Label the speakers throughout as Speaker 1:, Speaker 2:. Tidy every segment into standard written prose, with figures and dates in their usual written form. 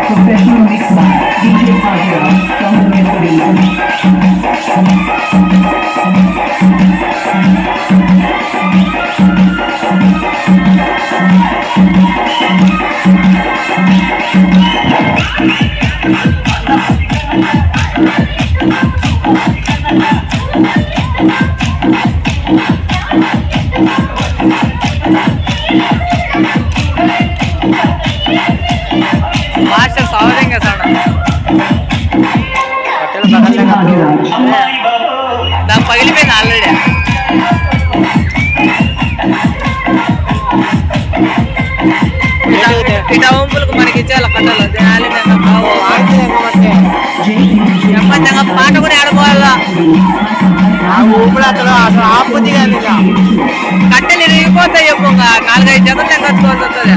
Speaker 1: Professional mix by DJ Bhagirav from the Netherlands.
Speaker 2: Master Sao देंगे sound
Speaker 1: DJ Bhagirav.
Speaker 2: ना पगली पे ऑलरेडी ఇటా వంపులకు మనకి ఇచ్చేయాలి కట్టాలి ఎమ్మంతంగా పాట కూడా ఆడుకోవాలా
Speaker 3: ఆపుది కానీ
Speaker 2: కట్టెలు ఇరిగిపోతాయి చెప్పు 4-5 జతలు కట్టుకోవాల్సి వస్తుంది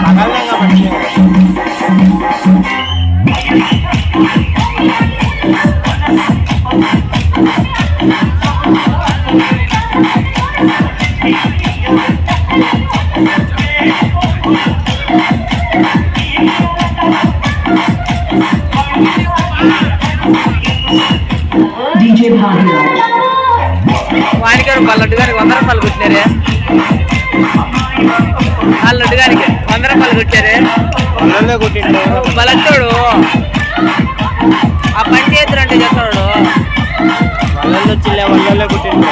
Speaker 1: DJ Bhagirav.
Speaker 2: వానికి లడ్డు గారికి 100 రూపాయలు కుట్టారే ఆ లడ్డు గారికి 100 రూపాయలు కుట్టారే బలచ్చోడు ఆ పని చేతులు అంటే చేస్తాడు
Speaker 3: వల్లల్లో చిల్లే వల్లల్లో కుట్టిండు